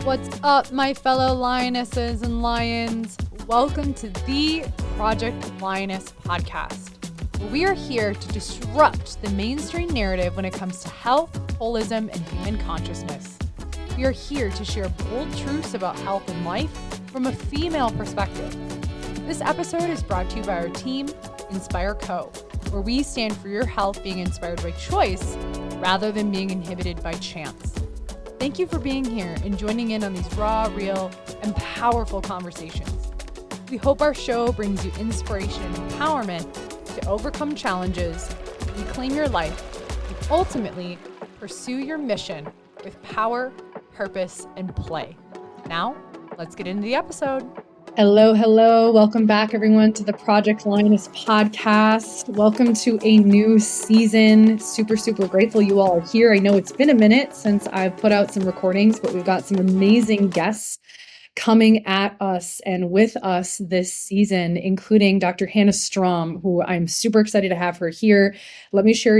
What's up, my fellow lionesses and lions? Welcome to the Project Lioness podcast, where we are here to disrupt the mainstream narrative when it comes to health, holism, and human consciousness. We are here to share bold truths about health and life from a female perspective. This episode is brought to you by our team, Inspire Co., where we stand for your health being inspired by choice rather than being inhibited by chance. Thank you for being here and joining in on these raw, real, and powerful conversations. We hope our show brings you inspiration and empowerment to overcome challenges, reclaim your life, and ultimately pursue your mission with power, purpose, and play. Now, let's get into the episode. Hello. Welcome back, everyone, to the Project Lioness podcast. Welcome to a new season. Super grateful you all are here. I know it's been a minute since I've put out some recordings, but we've got some amazing guests coming at us and with us this season, including Dr. Hannah Strom, who I'm super excited to have her here. Let me share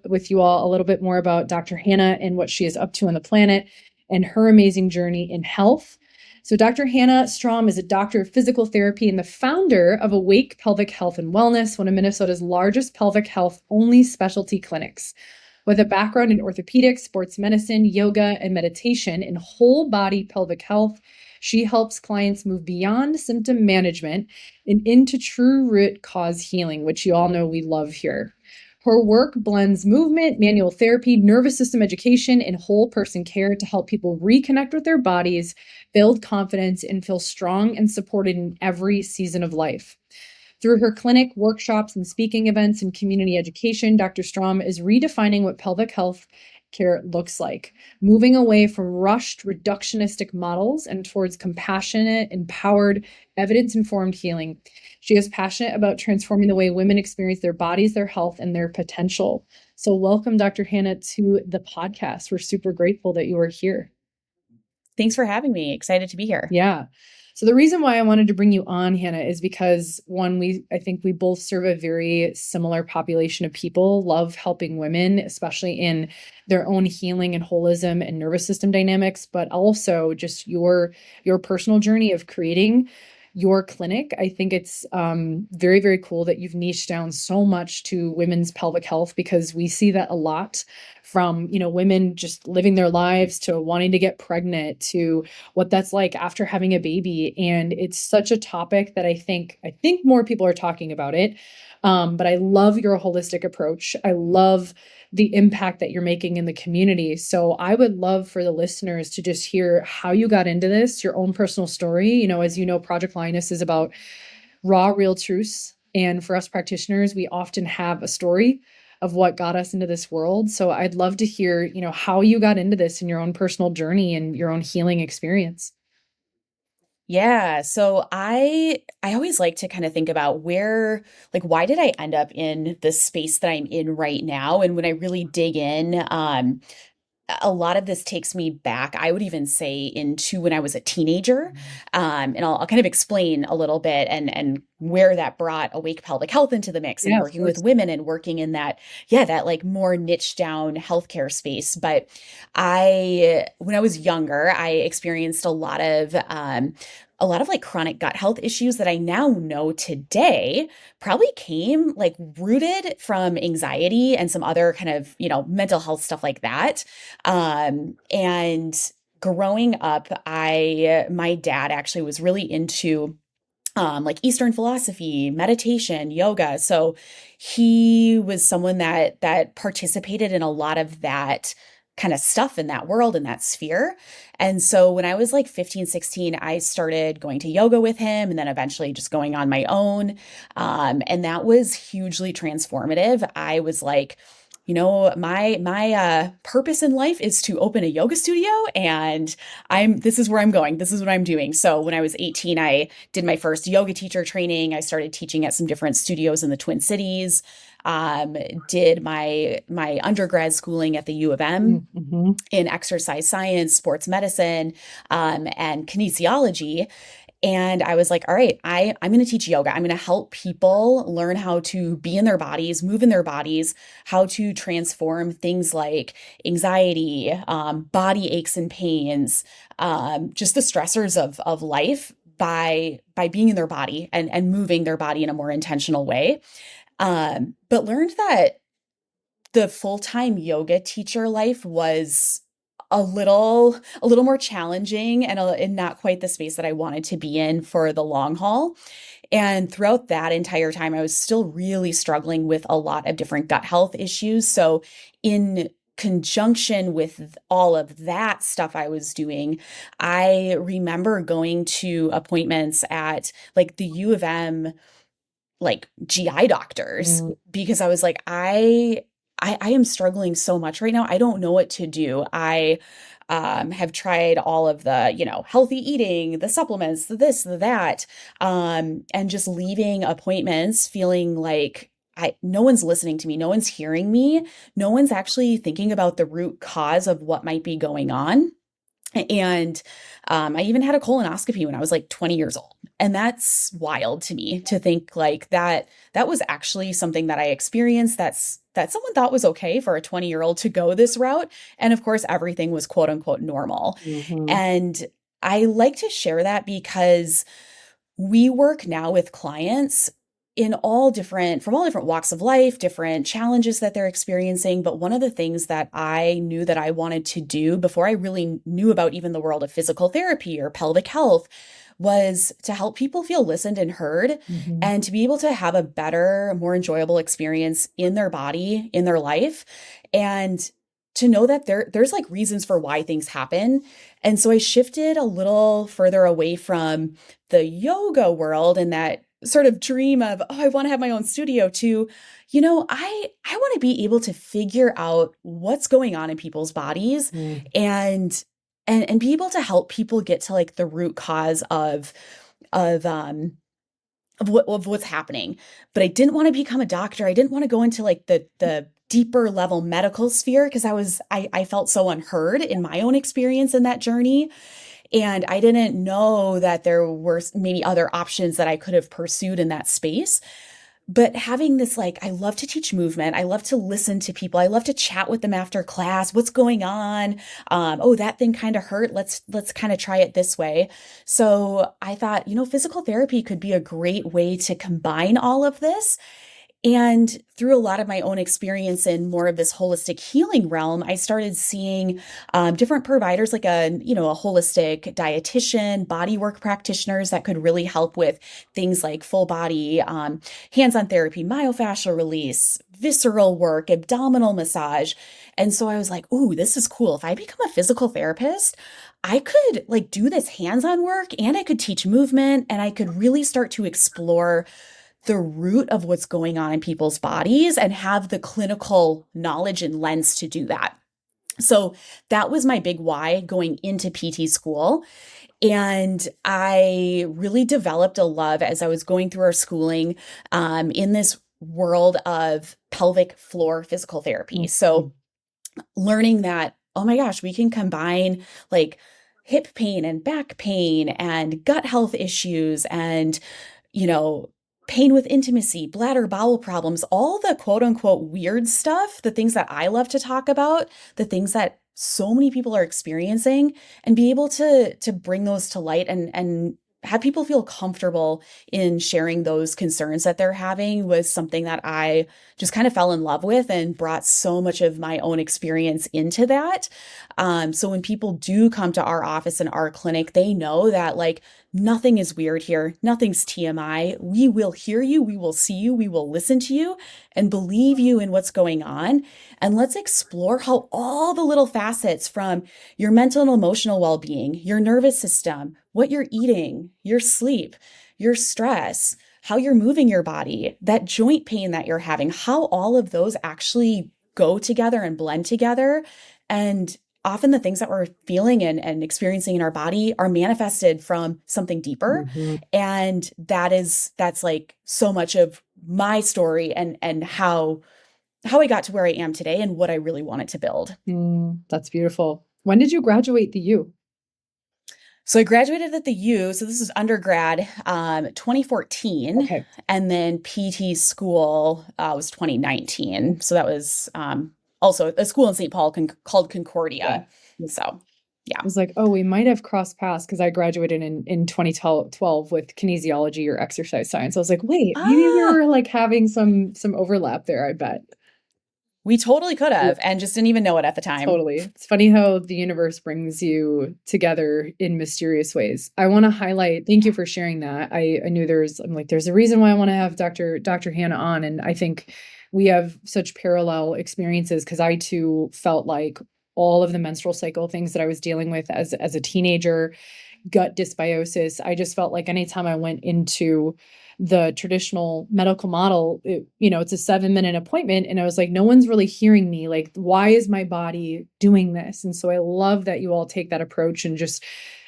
with you all a little bit more about Dr. Hannah and what she is up to on the planet and her amazing journey in health. So Dr. Hannah Strom is a doctor of physical therapy and the founder of Awake Pelvic Health and Wellness, one of Minnesota's largest pelvic health only specialty clinics. With a background in orthopedics, sports medicine, yoga, and meditation in whole body pelvic health, she helps clients move beyond symptom management and into true root cause healing, which you all know we love here. Her work blends movement, manual therapy, nervous system education, and whole person care to help people reconnect with their bodies, build confidence, and feel strong and supported in every season of life. Through her clinic, workshops, and speaking events and community education, Dr. Strom is redefining what pelvic health care looks like, moving away from rushed, reductionistic models and towards compassionate, empowered, evidence-informed healing. She is passionate about transforming the way women experience their bodies, their health, and their potential. So welcome, Dr. Hannah, to the podcast. We're super grateful that you are here. Thanks for having me. Excited to be here. Yeah. So the reason why I wanted to bring you on, Hannah, is because I think we both serve a very similar population of people, love helping women, especially in their own healing and holism and nervous system dynamics, but also just your personal journey of creating your clinic. I think it's very cool that you've niched down so much to women's pelvic health, because we see that a lot from, women just living their lives to wanting to get pregnant to what that's like after having a baby. And it's such a topic that I think more people are talking about it. But I love your holistic approach. I love the impact that you're making in the community. So I would love for the listeners to just hear how you got into this, your own personal story. As you know, Project Lioness is about raw, real truths. And for us practitioners, we often have a story of what got us into this world. So I'd love to hear, how you got into this in your own personal journey and your own healing experience. Yeah. So I always like to kind of think about why did I end up in the space that I'm in right now? And when I really dig in, a lot of this takes me back, I would even say, into when I was a teenager. And I'll kind of explain a little bit and where that brought Awake Pelvic Health into the mix and working with women and working in that like more niche down healthcare space. But when I was younger, I experienced a lot of like chronic gut health issues that I now know today probably came like rooted from anxiety and some other kind of, mental health stuff like that. And growing up, my dad actually was really into like Eastern philosophy, meditation, yoga. So he was someone that participated in a lot of that kind of stuff in that world, in that sphere. And so when I was like 15, 16, I started going to yoga with him and then eventually just going on my own. And that was hugely transformative. I was like, my purpose in life is to open a yoga studio, and this is where I'm going. This is what I'm doing. So when I was 18, I did my first yoga teacher training. I started teaching at some different studios in the Twin Cities. Did my undergrad schooling at the U of M in exercise science, sports medicine, and kinesiology. And I was like, all right, I'm going to teach yoga. I'm going to help people learn how to be in their bodies, move in their bodies, how to transform things like anxiety, body aches and pains, just the stressors of life by being in their body and moving their body in a more intentional way. But learned that the full-time yoga teacher life was a little more challenging and not quite the space that I wanted to be in for the long haul. And throughout that entire time, I was still really struggling with a lot of different gut health issues. So in conjunction with all of that stuff I was doing, I remember going to appointments at like the U of M like GI doctors because I was like, I am struggling so much right now. I don't know what to do. I have tried all of the, healthy eating, the supplements, the this, the that, and just leaving appointments feeling like no one's listening to me, no one's hearing me, no one's actually thinking about the root cause of what might be going on. And I even had a colonoscopy when I was like 20 years old. And that's wild to me to think like that was actually something that I experienced that someone thought was okay for a 20-year-old to go this route. And of course, everything was quote unquote normal. And I like to share that because we work now with clients from all different walks of life, different challenges that they're experiencing. But one of the things that I knew that I wanted to do before I really knew about even the world of physical therapy or pelvic health was to help people feel listened and heard and to be able to have a better, more enjoyable experience in their body, in their life. And to know that there's like reasons for why things happen. And so I shifted a little further away from the yoga world and that sort of dream of, oh, I want to have my own studio to, I want to be able to figure out what's going on in people's bodies and be able to help people get to like the root cause of what's happening. But I didn't want to become a doctor. I didn't want to go into like the deeper level medical sphere because I felt so unheard in my own experience in that journey. And I didn't know that there were maybe other options that I could have pursued in that space. But having this, like, I love to teach movement. I love to listen to people. I love to chat with them after class. What's going on? Oh, that thing kind of hurt. Let's kind of try it this way. So I thought, physical therapy could be a great way to combine all of this. And through a lot of my own experience in more of this holistic healing realm, I started seeing different providers like a holistic dietitian, bodywork practitioners that could really help with things like full body, hands-on therapy, myofascial release, visceral work, abdominal massage. And so I was like, ooh, this is cool. If I become a physical therapist, I could like do this hands-on work and I could teach movement and I could really start to explore the root of what's going on in people's bodies and have the clinical knowledge and lens to do that. So that was my big why going into PT school. And I really developed a love as I was going through our schooling in this world of pelvic floor physical therapy. So learning that, oh my gosh, we can combine like hip pain and back pain and gut health issues and, pain with intimacy, bladder, bowel problems, all the quote unquote weird stuff, the things that I love to talk about, the things that so many people are experiencing, and be able to bring those to light and have people feel comfortable in sharing those concerns that they're having was something that I just kind of fell in love with and brought so much of my own experience into that. So when people do come to our office and our clinic, they know that like nothing is weird here. Nothing's TMI. We will hear you. We will see you. We will listen to you and believe you in what's going on. And let's explore how all the little facets from your mental and emotional well-being, your nervous system, what you're eating, your sleep, your stress, how you're moving your body, that joint pain that you're having, how all of those actually go together and blend together. And often the things that we're feeling and experiencing in our body are manifested from something deeper. And that's like so much of my story and how I got to where I am today and what I really wanted to build. That's beautiful. When did you graduate the U? So I graduated at the U. So this is undergrad, 2014, Okay. and then PT school was 2019. So that was also a school in St. Paul called Yeah. Concordia. I So yeah. was like, oh, we might have crossed paths because I graduated in 2012 with kinesiology or exercise science. I was like, wait, maybe we Ah, were like having some overlap there, I bet. we totally could Yeah. have and just didn't even know it at the time. Totally. It's funny how the universe brings you together in mysterious ways. I want to highlight, thank you for sharing that. I knew I'm like, there's a reason why I want to have Dr. Hannah on. And I think we have such parallel experiences because I too felt like all of the menstrual cycle things that I was dealing with as a teenager, gut dysbiosis. I just felt like anytime I went into the traditional medical model, it's a 7-minute appointment. And I was like, no one's really hearing me. Like, why is my body doing this? And so I love that you all take that approach and just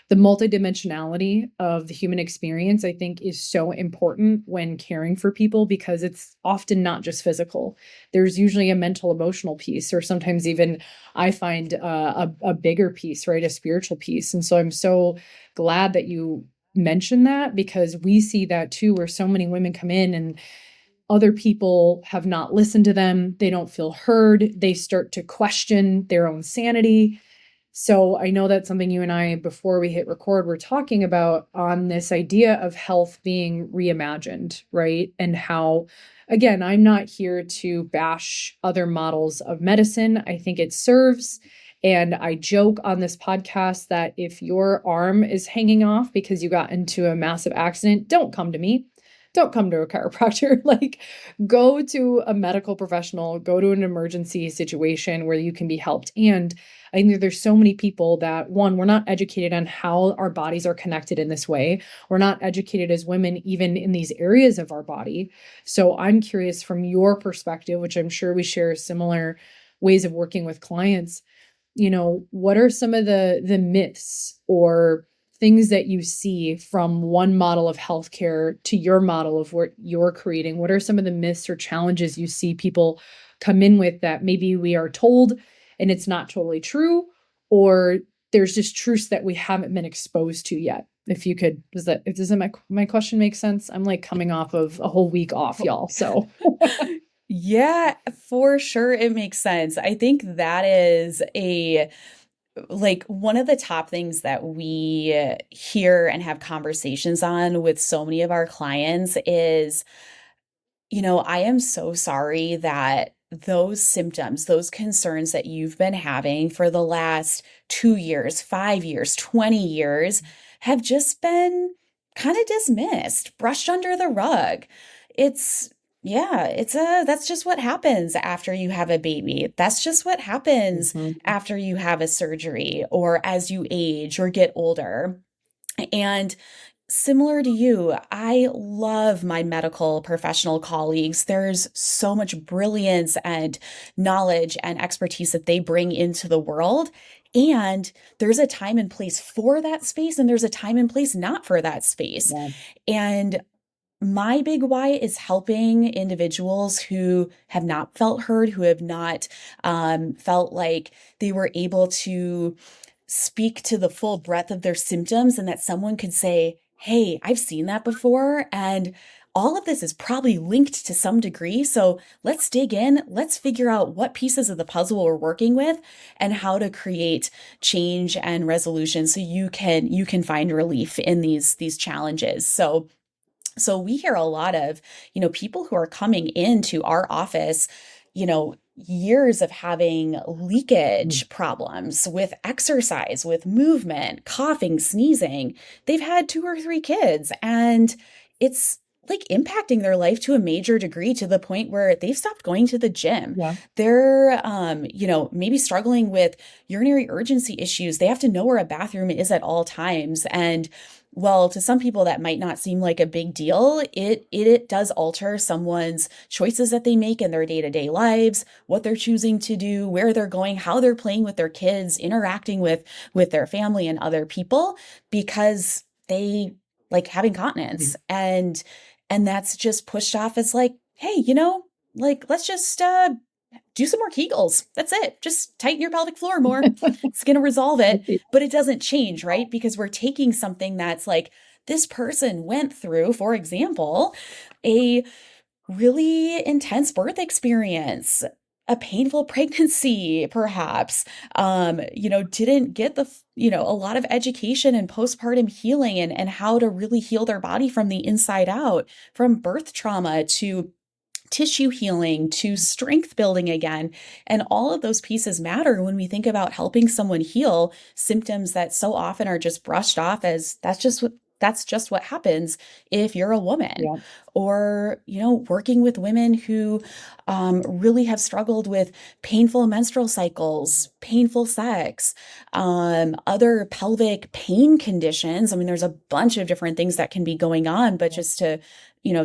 the multidimensionality of the human experience, I think, is so important when caring for people because it's often not just physical. There's usually a mental, emotional piece, or sometimes even I find a bigger piece, right? A spiritual piece. And so I'm so glad that you mentioned that because we see that too, where so many women come in and other people have not listened to them. They don't feel heard. They start to question their own sanity. So I know that's something you and I, before we hit record, we're talking about on this idea of health being reimagined, right? And how, again, I'm not here to bash other models of medicine. I think it serves. And I joke on this podcast that if your arm is hanging off because you got into a massive accident, don't come to me. Don't come to a chiropractor. Like, go to a medical professional, go to an emergency situation where you can be helped. And I think that there's so many people that, one, we're not educated on how our bodies are connected in this way. We're not educated as women, even in these areas of our body. So I'm curious from your perspective, which I'm sure we share similar ways of working with clients, what are some of the myths or things that you see from one model of healthcare to your model of what you're creating? What are some of the myths or challenges you see people come in with that maybe we are told and it's not totally true, or there's just truths that we haven't been exposed to yet? If you could, does my question make sense? I'm like coming off of a whole week off, y'all. So Yeah, for sure it makes sense. I think that is like one of the top things that we hear and have conversations on with so many of our clients is, I am so sorry that those symptoms, those concerns that you've been having for the last 2 years, 5 years, 20 years have just been kind of dismissed, brushed under the rug. It's, yeah, that's just what happens after you have a baby. That's just what happens Mhm. after you have a surgery or as you age or get older. And similar to you, I love my medical professional colleagues. There's so much brilliance and knowledge and expertise that they bring into the world. And there's a time and place for that space, and there's a time and place not for that space. Yeah. And my big why is helping individuals who have not felt heard, who have not felt like they were able to speak to the full breadth of their symptoms and that someone could say, hey, I've seen that before. And all of this is probably linked to some degree. So let's dig in. Let's figure out what pieces of the puzzle we're working with and how to create change and resolution so you can find relief in these challenges. So we hear a lot of, people who are coming into our office, years of having Mm. leakage problems with exercise, with movement, coughing, sneezing. They've had 2 or 3 kids and it's like impacting their life to a major degree to the point where they've stopped going to the gym. Yeah. They're, maybe struggling with urinary urgency issues. They have to know where a bathroom is at all times. And well, to some people that might not seem like a big deal. It does alter someone's choices that they make in their day-to-day lives, what they're choosing to do, where they're going, how they're playing with their kids, interacting with their family and other people because they like have incontinence. Mhm. And that's just pushed off as like, hey, like let's just do some more Kegels. That's it. Just tighten your pelvic floor more. It's going to resolve it, but it doesn't change, right? Because we're taking something that's like this person went through, for example, a really intense birth experience, a painful pregnancy, perhaps, didn't get a lot of education and postpartum healing and how to really heal their body from the inside out, from birth trauma to tissue healing to strength building again. And all of those pieces matter when we think about helping someone heal symptoms that so often are just brushed off as that's just what happens if you're a woman. Yeah. Or, working with women who really have struggled with painful menstrual cycles, painful sex, other pelvic pain conditions. I mean, there's a bunch of different things that can be going on, but just to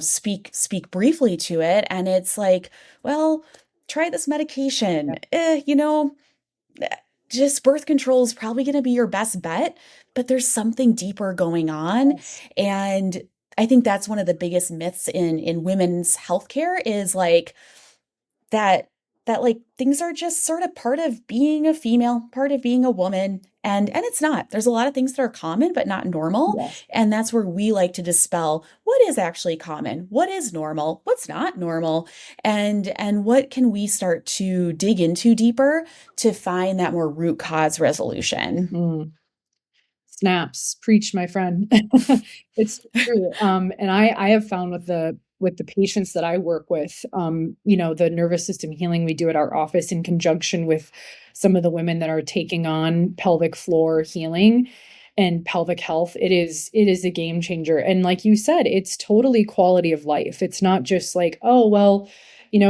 speak briefly to it. And it's like, well, try this medication. Just birth control is probably going to be your best bet, but there's something deeper going on. Yes. And I think that's one of the biggest myths in women's healthcare is like that like things are just sort of part of being a female, part of being a woman. And it's not. There's a lot of things that are common, but not normal. Yeah. And that's where we like to dispel what is actually common, what is normal, what's not normal, and what can we start to dig into deeper to find that more root cause resolution. Snaps, preach, my friend. It's true. And I have found with the patients that I work with, the nervous system healing we do at our office in conjunction with some of the women that are taking on pelvic floor healing and pelvic health, it is a game changer. And like you said, it's totally quality of life. It's not just like, oh, well,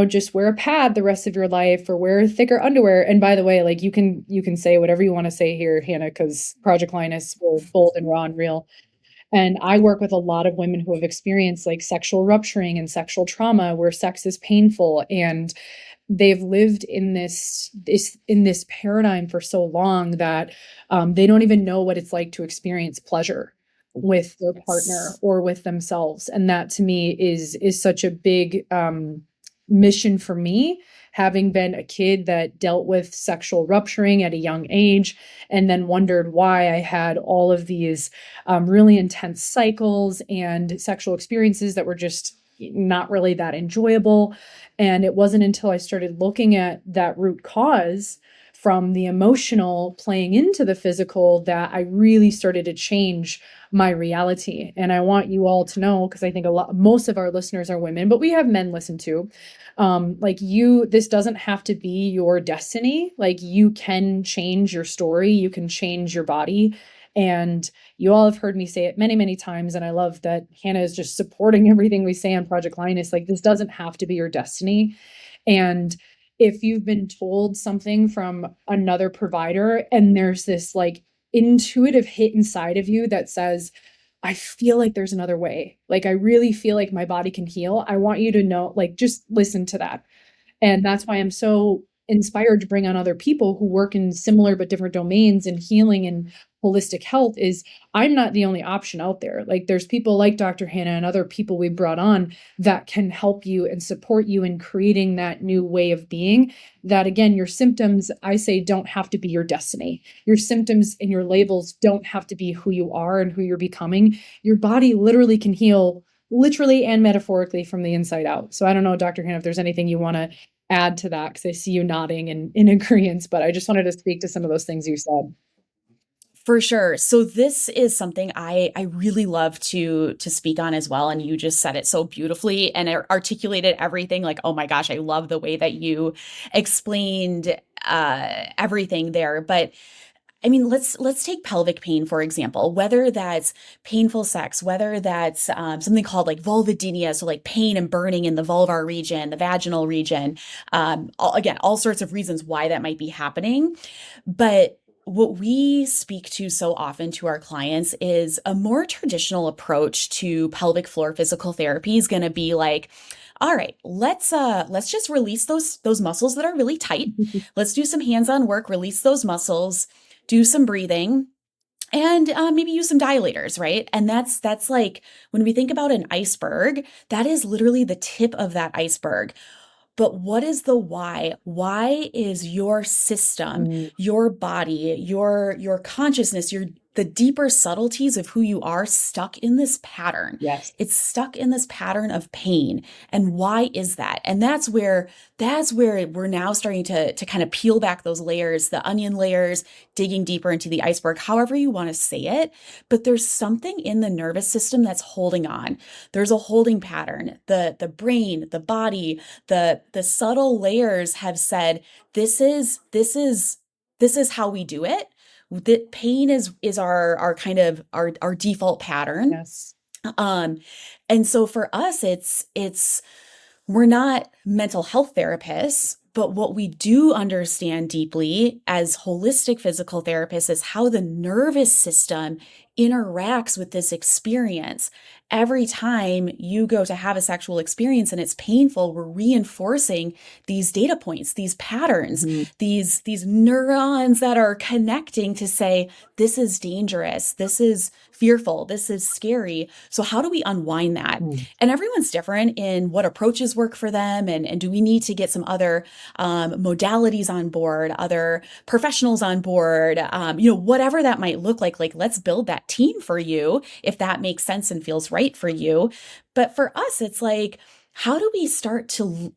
just wear a pad the rest of your life or wear thicker underwear. And by the way, like you can say whatever you want to say here, Hannah, because Project Lioness, we're bold and raw and real. And I work with a lot of women who have experienced like sexual rupturing and sexual trauma where sex is painful, and they've lived in this paradigm for so long that they don't even know what it's like to experience pleasure with their partner or with themselves. And that to me is such a big mission for me, having been a kid that dealt with sexual rupturing at a young age and then wondered why I had all of these really intense cycles and sexual experiences that were just not really that enjoyable. And it wasn't until I started looking at that root cause from the emotional playing into the physical that I really started to change my reality. And I want you all to know, because I think most of our listeners are women, but we have men listen too. This doesn't have to be your destiny. Like you can change your story, you can change your body. And you all have heard me say it many, many times. And I love that Hannah is just supporting everything we say on Project Lioness. Like this doesn't have to be your destiny. And if you've been told something from another provider and there's this like intuitive hit inside of you that says, I feel like there's another way. Like I really feel like my body can heal. I want you to know, like, just listen to that. And that's why I'm so inspired to bring on other people who work in similar but different domains in healing and holistic health. Is I'm not the only option out there. Like there's people like Dr. Hannah and other people we brought on that can help you and support you in creating that new way of being. That again, your symptoms, I say, don't have to be your destiny. Your symptoms and your labels don't have to be who you are and who you're becoming. Your body literally can heal literally and metaphorically from the inside out. So I don't know, Dr. Hannah, if there's anything you want to add to that, because I see you nodding and in agreement, but I just wanted to speak to some of those things you said. For sure. So this is something I really love to speak on as well. And you just said it so beautifully and articulated everything. Like, oh my gosh, I love the way that you explained everything there. But I mean, let's take pelvic pain, for example, whether that's painful sex, whether that's something called like vulvodynia, so like pain and burning in the vulvar region, the vaginal region, all sorts of reasons why that might be happening. But what we speak to so often to our clients is a more traditional approach to pelvic floor physical therapy is going to be like, all right, let's just release those muscles that are really tight. Let's do some hands-on work, release those muscles, do some breathing, and maybe use some dilators, right? And that's like when we think about an iceberg, that is literally the tip of that iceberg. But what is the why? Why is your system, Mm, your body, your consciousness, your the deeper subtleties of who you are stuck in this pattern? yes. It's stuck in this pattern of pain. And why is that? And that's where we're now starting to kind of peel back those layers, the onion layers, digging deeper into the iceberg, however you want to say it. But there's something in the nervous system that's holding on. There's a holding pattern. The brain, the body, the subtle layers have said, this is how we do it. That pain is our kind of our default pattern. Yes. Um, and so for us, it's we're not mental health therapists, but what we do understand deeply as holistic physical therapists is how the nervous system interacts with this experience. Every time you go to have a sexual experience and it's painful, we're reinforcing these data points, these patterns, Mhm. these neurons that are connecting to say, this is dangerous, this is fearful, this is scary. So how do we unwind that? Mm. And everyone's different in what approaches work for them. And do we need to get some other modalities on board, other professionals on board, whatever that might look like let's build that team for you if that makes sense and feels right for you. But for us, it's like, how do we start to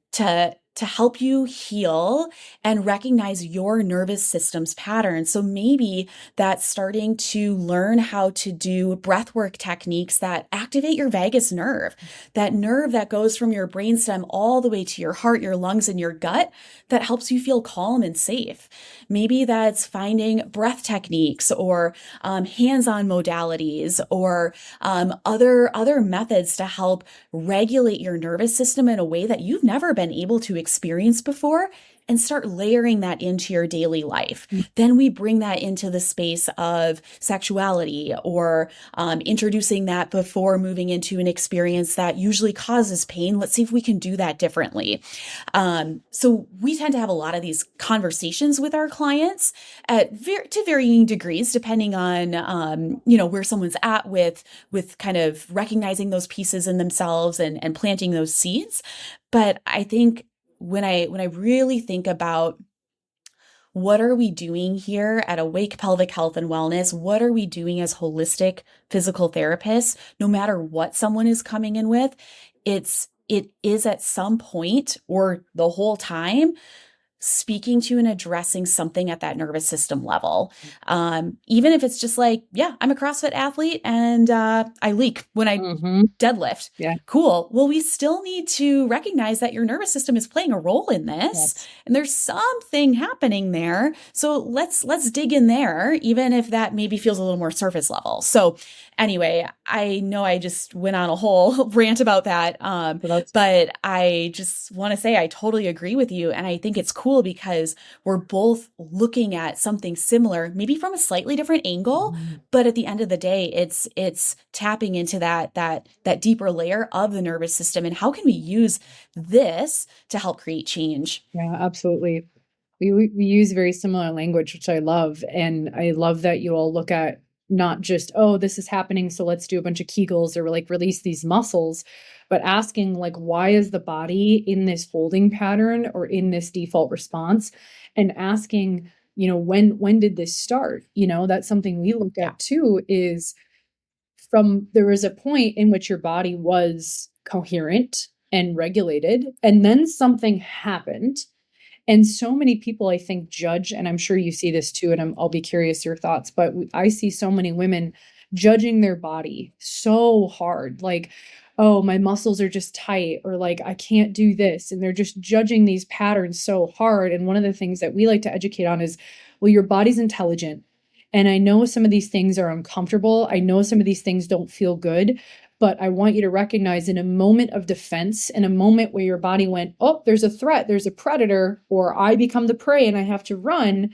help you heal and recognize your nervous system's patterns? So maybe that's starting to learn how to do breathwork techniques that activate your vagus nerve, that nerve that goes from your brainstem all the way to your heart, your lungs, and your gut, that helps you feel calm and safe. Maybe that's finding breath techniques or hands-on modalities or other methods to help regulate your nervous system in a way that you've never been able to experience before, and start layering that into your daily life. Then we bring that into the space of sexuality or introducing that before moving into an experience that usually causes pain. Let's see if we can do that differently. So we tend to have a lot of these conversations with our clients to varying degrees, depending on where someone's at with kind of recognizing those pieces in themselves and planting those seeds. But I think when I really think about what are we doing here at Awake Pelvic Health and Wellness, what are we doing as holistic physical therapists, no matter what someone is coming in with, it is at some point or the whole time speaking to and addressing something at that nervous system level. Even if it's just like, yeah, I'm a CrossFit athlete and I leak when I Mm-hmm. deadlift. Yeah. Cool. Well, we still need to recognize that your nervous system is playing a role in this, Yes. and there's something happening there. So let's dig in there, even if that maybe feels a little more surface level. So anyway, I know I just went on a whole rant about that. But I just want to say I totally agree with you. And I think it's cool because we're both looking at something similar, maybe from a slightly different angle, but at the end of the day, it's tapping into that deeper layer of the nervous system. And how can we use this to help create change? Yeah, absolutely. We use very similar language, which I love. And I love that you all look at not just, oh, this is happening, so let's do a bunch of Kegels or like release these muscles, but asking like, why is the body in this holding pattern or in this default response? And asking, when did this start? That's something we look Yeah. at too, is there was a point in which your body was coherent and regulated, and then something happened. And so many people, I think, judge, and I'm sure you see this too, and I'll be curious your thoughts, but I see so many women judging their body so hard, like, oh, my muscles are just tight, or like, I can't do this. And they're just judging these patterns so hard. And one of the things that we like to educate on is, well, your body's intelligent. And I know some of these things are uncomfortable. I know some of these things don't feel good, but I want you to recognize in a moment of defense, in a moment where your body went, oh, there's a threat, there's a predator, or I become the prey and I have to run.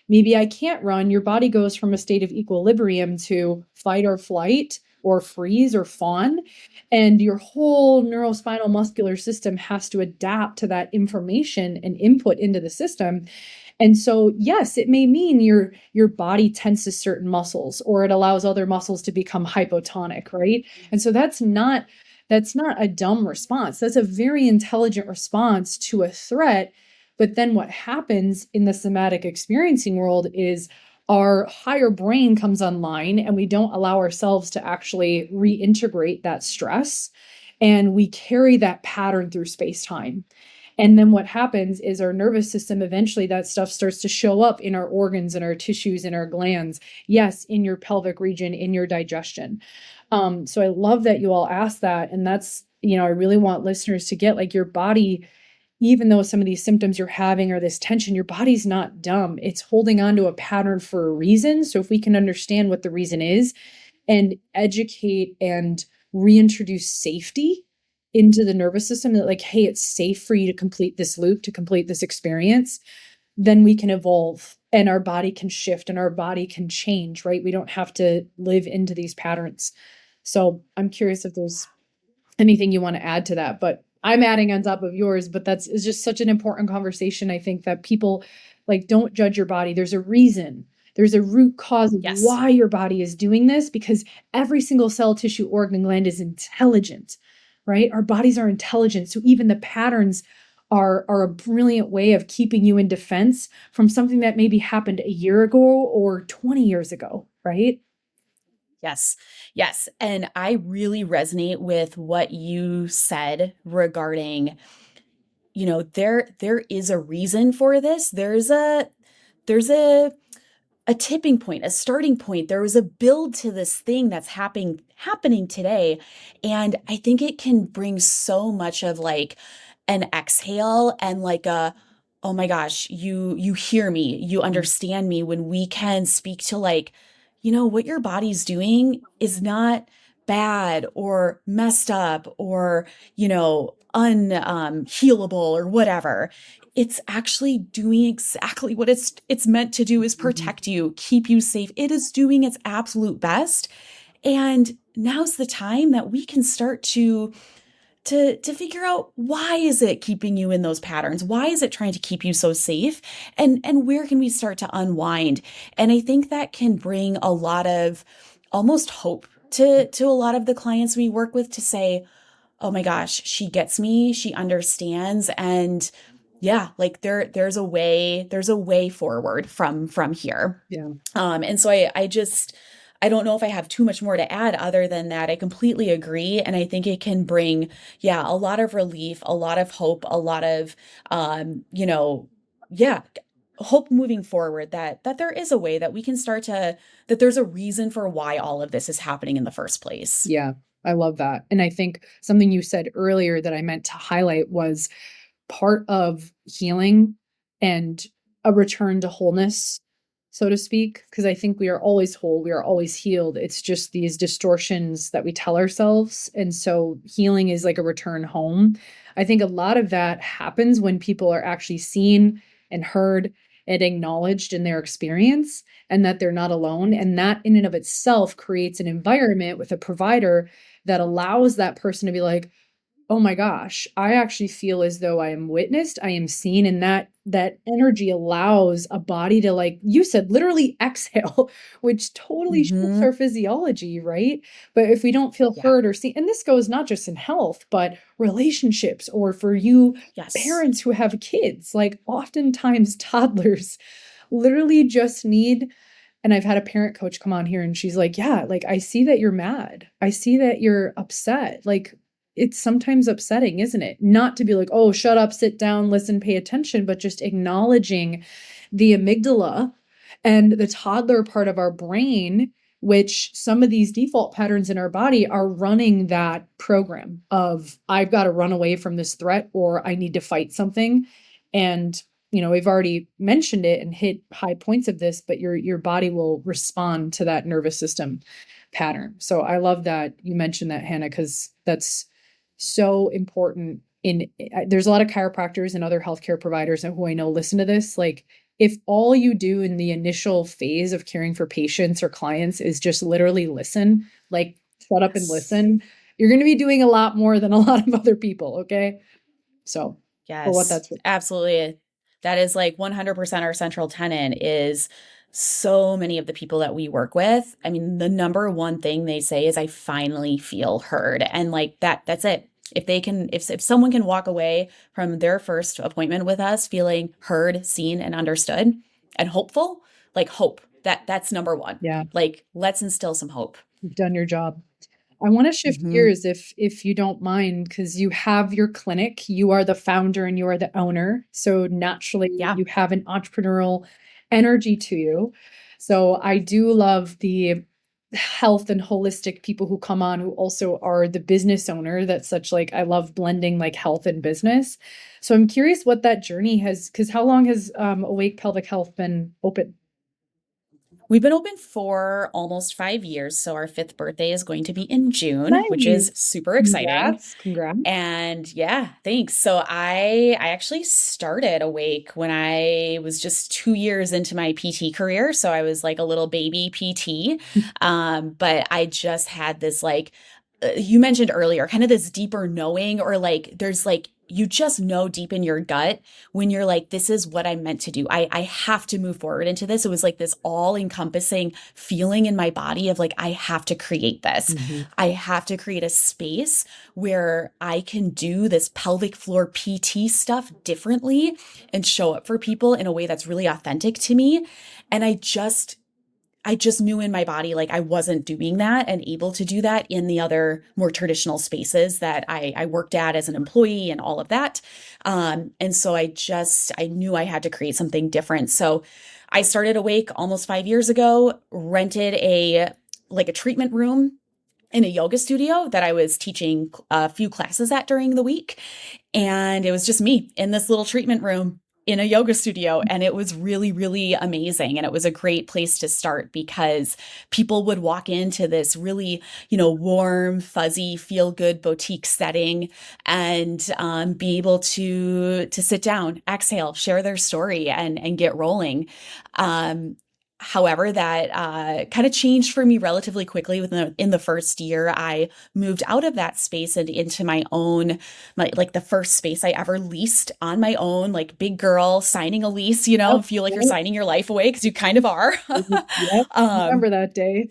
Maybe I can't run. Your body goes from a state of equilibrium to fight or flight or freeze or fawn. And your whole neurospinal muscular system has to adapt to that information and input into the system. And so, yes, it may mean your body tenses certain muscles, or it allows other muscles to become hypotonic, right? And so that's not That's not a dumb response. That's a very intelligent response to a threat. But then what happens in the somatic experiencing world is our higher brain comes online and we don't allow ourselves to actually reintegrate that stress. And we carry that pattern through space time. And then what happens is our nervous system, eventually that stuff starts to show up in our organs and our tissues and our glands. Yes, in your pelvic region, in your digestion. So I love that you all asked that. And that's, I really want listeners to get like your body, even though some of these symptoms you're having or this tension, your body's not dumb. It's holding on to a pattern for a reason. So if we can understand what the reason is and educate and reintroduce safety into the nervous system, that like, hey, it's safe for you to complete this loop, to complete this experience, then we can evolve and our body can shift and our body can change, right? We don't have to live into these patterns. So I'm curious if there's anything you want to add to that, but I'm adding on top of yours, but it's just such an important conversation. I think that people like, don't judge your body. There's a reason. There's a root cause of Yes. why your body is doing this, because every single cell, tissue, organ, gland is intelligent, right? Our bodies are intelligent. So even the patterns are a brilliant way of keeping you in defense from something that maybe happened a year ago or 20 years ago, right? Yes. Yes. And I really resonate with what you said regarding, there is a reason for this. There's a tipping point, a starting point. There was a build to this thing that's happening today. And I think it can bring so much of like an exhale and like oh my gosh, you hear me, you understand me, when we can speak to like, what your body's doing is not bad or messed up or, unhealable or whatever. It's actually doing exactly what it's meant to do, is protect you, keep you safe. It is doing its absolute best. And now's the time that we can start to figure out, why is it keeping you in those patterns? Why is it trying to keep you so safe? And where can we start to unwind? And I think that can bring a lot of almost hope to a lot of the clients we work with, to say, oh my gosh, she gets me, she understands. And yeah, like there's a way forward from here. Yeah. And so I don't know if I have too much more to add other than that. I completely agree. And I think it can bring, a lot of relief, a lot of hope, a lot of, hope moving forward, that there is a way that we can start that there's a reason for why all of this is happening in the first place. Yeah, I love that. And I think something you said earlier that I meant to highlight was part of healing and a return to wholeness, so to speak, because I think we are always whole, we are always healed. It's just these distortions that we tell ourselves. And so healing is like a return home. I think a lot of that happens when people are actually seen and heard and acknowledged in their experience, and that they're not alone. And that in and of itself creates an environment with a provider that allows that person to be like, oh my gosh, I actually feel as though I am witnessed, I am seen. And that energy allows a body to, like you said, literally exhale, which totally shifts our physiology, right? But if we don't feel heard or seen, and this goes not just in health, but relationships, or for you parents who have kids, like oftentimes toddlers literally just need. And I've had a parent coach come on here and she's like, yeah, like I see that you're mad. I see that you're upset. Like, it's sometimes upsetting, isn't it? Not to be like, oh, shut up, sit down, listen, pay attention, but just acknowledging the amygdala and the toddler part of our brain, which some of these default patterns in our body are running that program of, I've got to run away from this threat, or I need to fight something. And, we've already mentioned it and hit high points of this, but your body will respond to that nervous system pattern. So I love that you mentioned that, Hannah, because that's so important. There's a lot of chiropractors and other healthcare providers who I know listen to this. Like, if all you do in the initial phase of caring for patients or clients is just literally listen, like shut up and listen, you're going to be doing a lot more than a lot of other people. Okay. So for what that's worth. Absolutely. That is like 100% our central tenet is so many of the people that we work with, I mean, the number one thing they say is I finally feel heard. And like that's it. If they can, if someone can walk away from their first appointment with us feeling heard, seen, and understood and hopeful, like hope, that's number one. Yeah, Like, let's instill some hope. you've done your job. I want to shift Hmm. gears if you don't mind, because you have your clinic, you are the founder and you are the owner. So naturally Yeah. you have an entrepreneurial energy to you. So I do love the health and holistic people who come on who also are the business owner. That's such like I love blending like health and business. So I'm curious what that journey has, because how long has Awake Pelvic Health been open? We've been open for almost 5 years. So our fifth birthday is going to be in June, which is Nice. super exciting. Congrats. And yeah, thanks. So I actually started Awake when I was just 2 years into my PT career. So I was like a little baby PT. But I just had this like you mentioned earlier, kind of this deeper knowing, or like there's like you just know deep in your gut when you're like, this is what I'm meant to do. I have to move forward into this. It was like this all encompassing feeling in my body of like, I have to create this. Mhm. I have to create a space where I can do this pelvic floor PT stuff differently and show up for people in a way that's really authentic to me. And I just knew in my body, like I wasn't doing that and able to do that in the other more traditional spaces that I worked at as an employee and all of that. And so I knew I had to create something different. So I started Awake almost 5 years ago, rented like a treatment room in a yoga studio that I was teaching a few classes at during the week. And it was just me in this little treatment room in a yoga studio. And it was really, really amazing. And it was a great place to start because people would walk into this really, warm, fuzzy, feel good boutique setting and be able to sit down, exhale, share their story and get rolling. However, that kind of changed for me relatively quickly in the first year. I moved out of that space and into my own, like the first space I ever leased on my own, like big girl signing a lease, Yep, feel like you're yep, signing your life away because you kind of are. yep. um, Remember that day.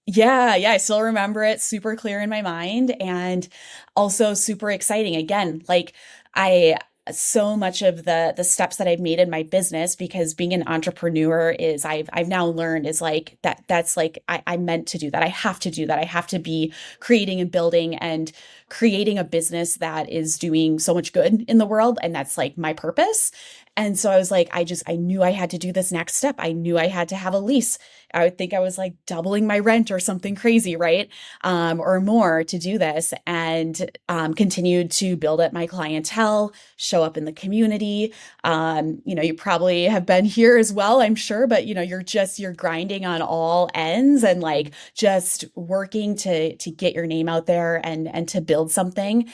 yeah, I still remember it super clear in my mind and also super exciting. Again, like I so much of the steps that I've made in my business because being an entrepreneur is I've now learned is like that's like I'm meant to do that. I have to do that. I have to be creating and building and creating a business that is doing so much good in the world. And that's like my purpose. And so I was like, I knew I had to do this next step. I knew I had to have a lease. I would think I was like doubling my rent or something crazy, right? Or more to do this and continued to build up my clientele, show up in the community. You probably have been here as well, I'm sure, but you're grinding on all ends and like just working to get your name out there and to build something.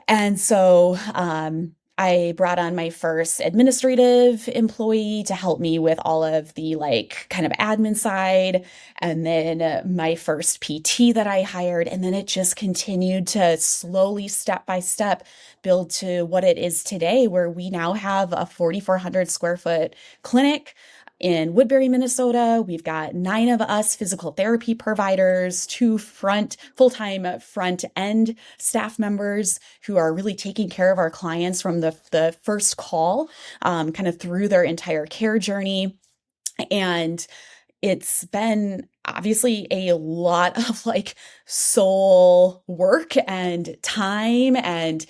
And so I brought on my first administrative employee to help me with all of the like kind of admin side. And then my first PT that I hired. And then it just continued to slowly, step by step, build to what it is today, where we now have a 4,400 square foot clinic in Woodbury, Minnesota. We've got 9 of us physical therapy providers, 2 full-time front end staff members who are really taking care of our clients from the first call, kind of through their entire care journey. And it's been obviously a lot of like soul work and time and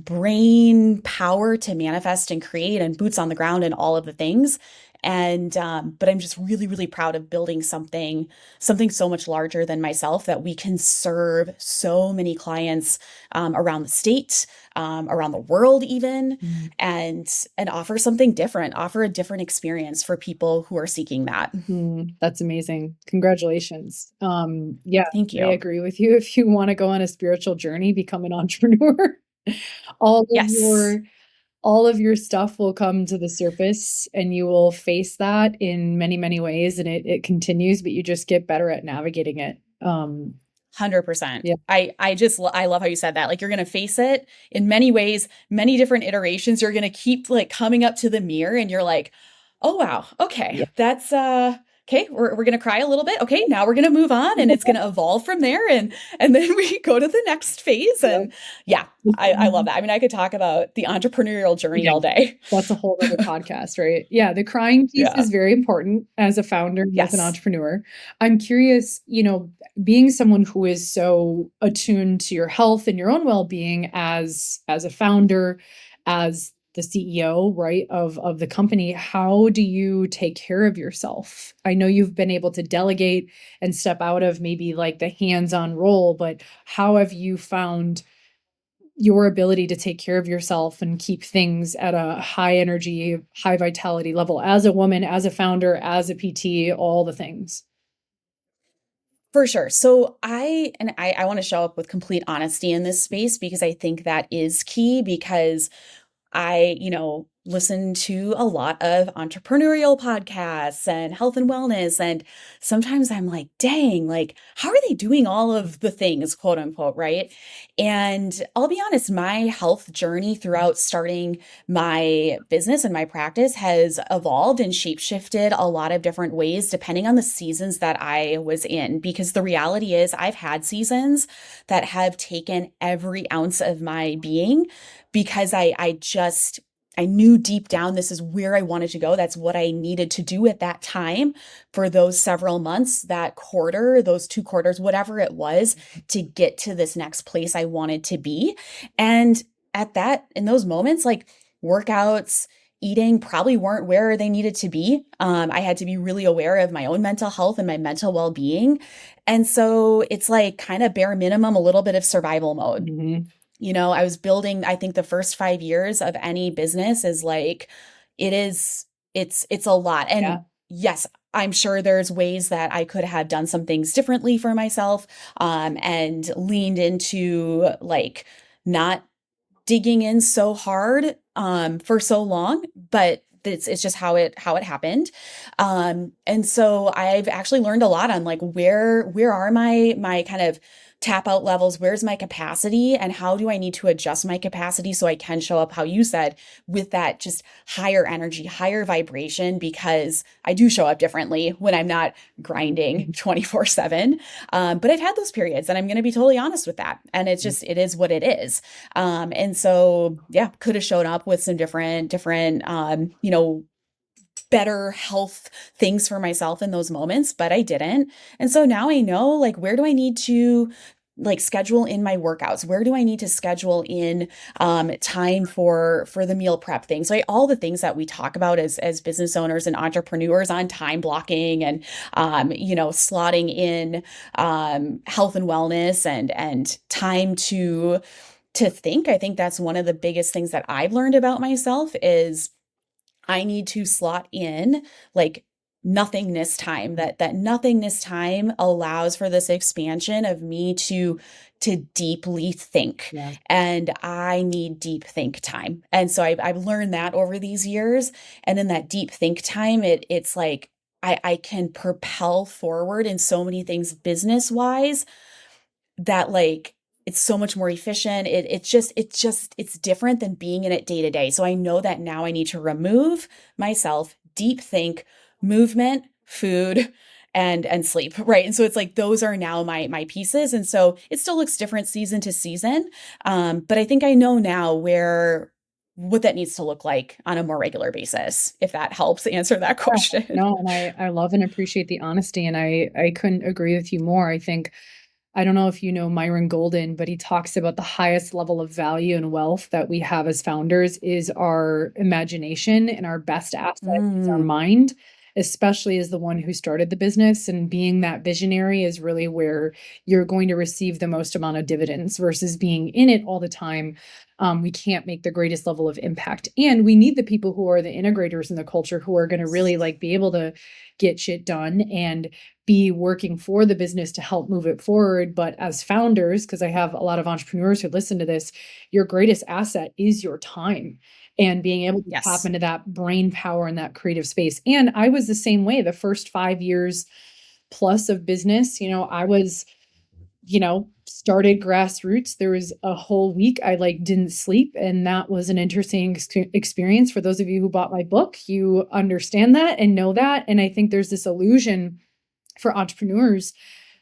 brain power to manifest and create and boots on the ground and all of the things. And but I'm just really, really proud of building something so much larger than myself that we can serve so many clients around the state, around the world even, Mm. and offer something different, offer a different experience for people who are seeking that. That's amazing. Congratulations. Yeah, Thank I you. agree with you. If you want to go on a spiritual journey, become an entrepreneur. All of Yes. your all of your stuff will come to the surface and you will face that in many, many ways. And it continues, but you just get better at navigating it. 100%. Yeah. I love how you said that. Like you're going to face it in many ways, many different iterations. You're going to keep like coming up to the mirror and you're like, Oh, wow. Okay. Yeah. That's okay. We're gonna cry a little bit. Okay, now we're gonna move on and it's gonna evolve from there and then we go to the next phase. Yeah. And yeah, I love that. I mean, I could talk about the entrepreneurial journey Yeah. all day. That's a whole other podcast, right? Yeah, the crying piece Yeah. is very important as a founder and as an Yes. entrepreneur. I'm curious, being someone who is so attuned to your health and your own well-being as a founder, as the CEO, right, of the company, how do you take care of yourself? I know you've been able to delegate and step out of maybe like the hands-on role, but how have you found your ability to take care of yourself and keep things at a high energy, high vitality level as a woman, as a founder, as a PT, all the things? For sure. So I want to show up with complete honesty in this space because I think that is key because I, listen to a lot of entrepreneurial podcasts and health and wellness. And sometimes I'm like, dang, like, how are they doing all of the things, quote unquote, right? And I'll be honest, my health journey throughout starting my business and my practice has evolved and shapeshifted a lot of different ways depending on the seasons that I was in. Because the reality is, I've had seasons that have taken every ounce of my being because I knew deep down this is where I wanted to go. That's what I needed to do at that time for those several months, that quarter, those 2 quarters, whatever it was, to get to this next place I wanted to be. And in those moments, like workouts, eating probably weren't where they needed to be. I had to be really aware of my own mental health and my mental well-being. And so it's like kind of bare minimum, a little bit of survival mode. Mm-hmm. I was building, I think the first 5 years of any business is like, it's a lot. And Yeah. yes, I'm sure there's ways that I could have done some things differently for myself, and leaned into like not digging in so hard, for so long, but it's just how it happened. And so I've actually learned a lot on like where are my kind of tap out levels, where's my capacity, and how do I need to adjust my capacity so I can show up, how you said, with that just higher energy, higher vibration, because I do show up differently when I'm not grinding 24/7. But I've had those periods, and I'm going to be totally honest with that. And it is what it is. And so, yeah, could have shown up with some different, better health things for myself in those moments, but I didn't. And so now I know, like, where do I need to like schedule in my workouts? Where do I need to schedule in time for the meal prep things? So all the things that we talk about as business owners and entrepreneurs on time blocking and slotting in health and wellness and time to think. I think that's one of the biggest things that I've learned about myself is I need to slot in like nothingness time. That nothingness time allows for this expansion of me to deeply think. Yeah. And I need deep think time. And so I've learned that over these years. And in that deep think time, it's like I can propel forward in so many things business wise that like it's so much more efficient. It's different than being in it day to day. So I know that now I need to remove myself, deep think, movement, food, and sleep, right? And so it's like those are now my pieces. And so it still looks different season to season. But I think I know now what that needs to look like on a more regular basis, if that helps answer that question. No, and I love and appreciate the honesty, and I couldn't agree with you more. I don't know if you know Myron Golden, but he talks about the highest level of value and wealth that we have as founders is our imagination, and our best asset is our mind, especially as the one who started the business. And being that visionary is really where you're going to receive the most amount of dividends versus being in it all the time. We can't make the greatest level of impact. And we need the people who are the integrators in the culture who are going to really like be able to get shit done and be working for the business to help move it forward. But as founders, because I have a lot of entrepreneurs who listen to this, your greatest asset is your time and being able to tap into that brain power and that creative space. And I was the same way the first 5 years plus of business. I was started grassroots. There was a whole week I like didn't sleep, and that was an interesting experience. For those of you who bought my book, you understand that and know that. And I think there's this illusion for entrepreneurs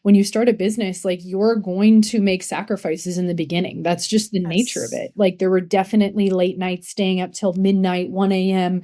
when you start a business, like you're going to make sacrifices in the beginning. That's just the nature of it. Like there were definitely late nights staying up till midnight, 1 a.m.,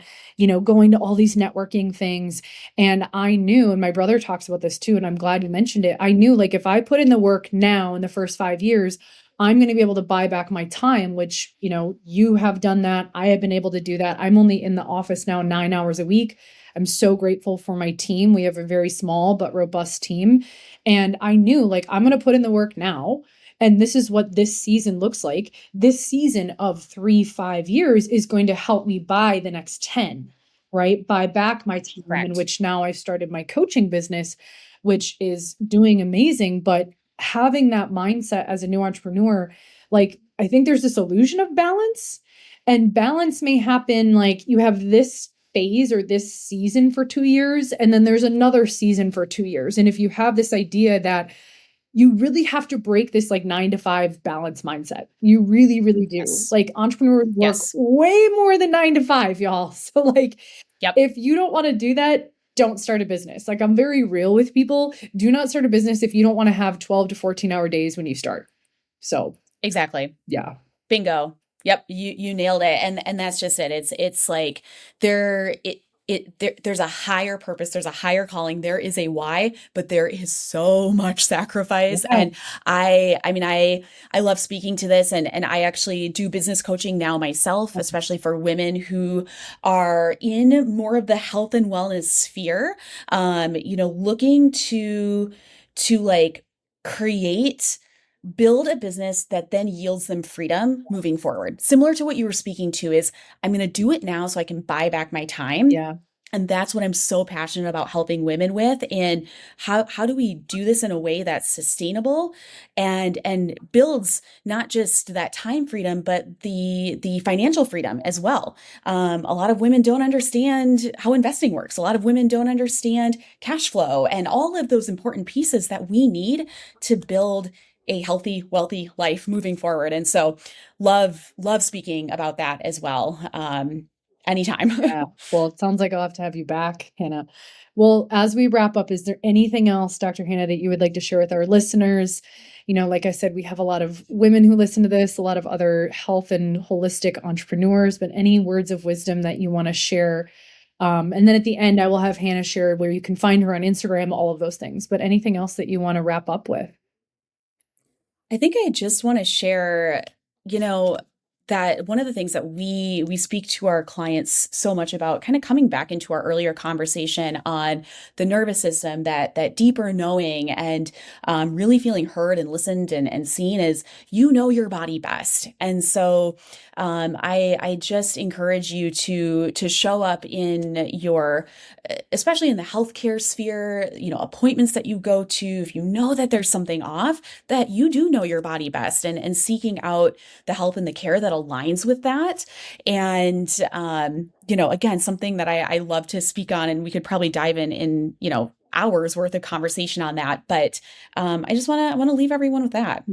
going to all these networking things. And I knew, and my brother talks about this too, and I'm glad you mentioned it. I knew like if I put in the work now in the first 5 years, I'm going to be able to buy back my time, which, you have done that. I have been able to do that. I'm only in the office now 9 hours a week. I'm so grateful for my team. We have a very small but robust team. And I knew like I'm going to put in the work now. And this is what this season looks like. This season of 3-5 years is going to help me buy the next 10, right? Buy back my time, in which now I've started my coaching business, which is doing amazing. But having that mindset as a new entrepreneur, like I think there's this illusion of balance, and balance may happen like you have this phase or this season for 2 years, and then there's another season for 2 years. And if you have this idea that you really have to break this like 9-to-5 balance mindset, you really, really do. Yes. Like entrepreneurs work way more than 9-to-5, y'all. So like, if you don't want to do that, don't start a business. Like I'm very real with people. Do not start a business if you don't want to have 12 to 14 hour days when you start. So exactly. Yeah. Bingo. Yep. You nailed it. And that's just it. It's like there's a higher purpose. There's a higher calling. There is a why, but there is so much sacrifice. Yeah. And I love speaking to this, and I actually do business coaching now myself, especially for women who are in more of the health and wellness sphere, looking to like build a business that then yields them freedom moving forward. Similar to what you were speaking to is I'm going to do it now so I can buy back my time. Yeah. And that's what I'm so passionate about helping women with. And how do we do this in a way that's sustainable and builds not just that time freedom, but the financial freedom as well. A lot of women don't understand how investing works. A lot of women don't understand cash flow and all of those important pieces that we need to build a healthy, wealthy life moving forward. And so love speaking about that as well. Anytime. Yeah. Well, it sounds like I'll have to have you back, Hannah. Well, as we wrap up, is there anything else, Dr. Hannah, that you would like to share with our listeners? Like I said, we have a lot of women who listen to this, a lot of other health and holistic entrepreneurs, but any words of wisdom that you want to share? And then at the end, I will have Hannah share where you can find her on Instagram, all of those things, but anything else that you want to wrap up with? I think I just want to share, that one of the things that we speak to our clients so much about, kind of coming back into our earlier conversation on the nervous system, that deeper knowing and really feeling heard and listened and seen, is your body best. And so I just encourage you to show up in your, especially in the healthcare sphere, appointments that you go to, if you know that there's something off, that you do know your body best, and seeking out the help and the care that aligns with that. And, again, something that I love to speak on, and we could probably dive in, hours worth of conversation on that. But I just want to leave everyone with that.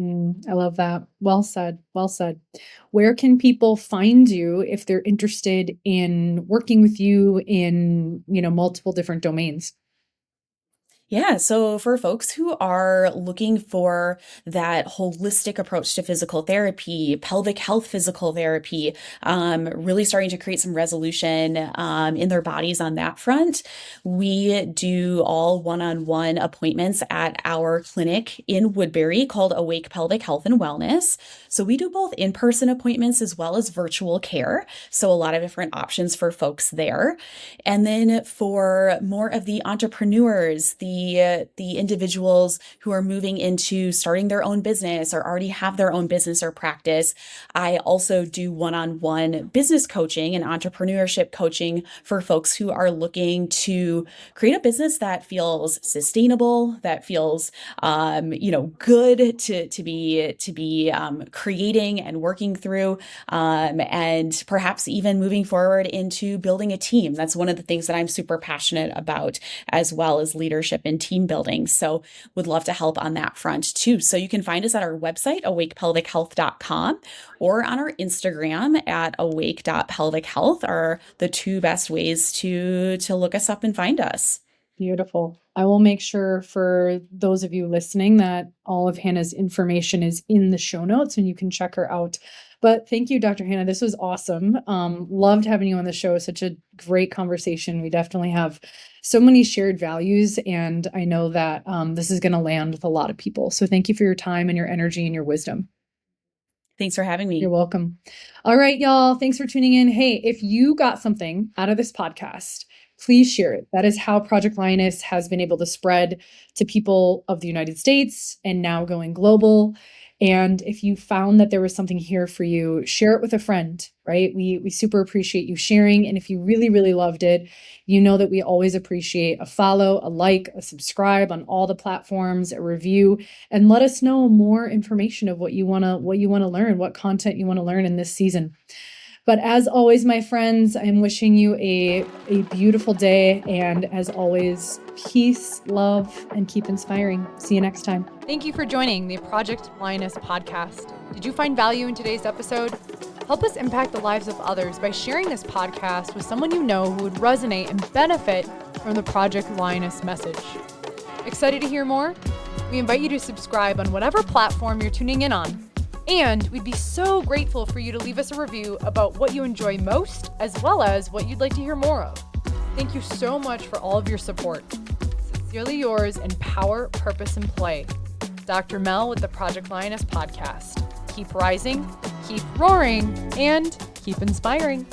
I love that. Well said. Well said. Where can people find you if they're interested in working with you in, multiple different domains? Yeah. So for folks who are looking for that holistic approach to physical therapy, pelvic health physical therapy, really starting to create some resolution in their bodies on that front, we do all one-on-one appointments at our clinic in Woodbury called Awake Pelvic Health and Wellness. So we do both in-person appointments as well as virtual care. So a lot of different options for folks there. And then for more of the entrepreneurs, the individuals who are moving into starting their own business or already have their own business or practice, I also do one-on-one business coaching and entrepreneurship coaching for folks who are looking to create a business that feels sustainable, that feels, good to be creating and working through, and perhaps even moving forward into building a team. That's one of the things that I'm super passionate about, as well as leadership and team building. So would love to help on that front too. So you can find us at our website, awakepelvichealth.com, or on our Instagram at awake.pelvichealth are the two best ways to look us up and find us. Beautiful. I will make sure for those of you listening that all of Hannah's information is in the show notes and you can check her out. But thank you, Dr. Hannah. This was awesome. Loved having you on the show. Such a great conversation. We definitely have so many shared values, and I know that this is going to land with a lot of people. So thank you for your time and your energy and your wisdom. Thanks for having me. You're welcome. All right, y'all. Thanks for tuning in. Hey, if you got something out of this podcast, please share it. That is how Project Lioness has been able to spread to people of the United States and now going global. And if you found that there was something here for you, share it with a friend, right? We super appreciate you sharing. And if you really, really loved it, you know that we always appreciate a follow, a like, a subscribe on all the platforms, a review, and let us know more information of what you want to learn, what content you want to learn in this season. But as always, my friends, I'm wishing you a beautiful day. And as always, peace, love, and keep inspiring. See you next time. Thank you for joining the Project Lioness podcast. Did you find value in today's episode? Help us impact the lives of others by sharing this podcast with someone you know who would resonate and benefit from the Project Lioness message. Excited to hear more? We invite you to subscribe on whatever platform you're tuning in on. And we'd be so grateful for you to leave us a review about what you enjoy most, as well as what you'd like to hear more of. Thank you so much for all of your support. Sincerely yours in power, purpose, and play. Dr. Mel with the Project Lioness podcast. Keep rising, keep roaring, and keep inspiring.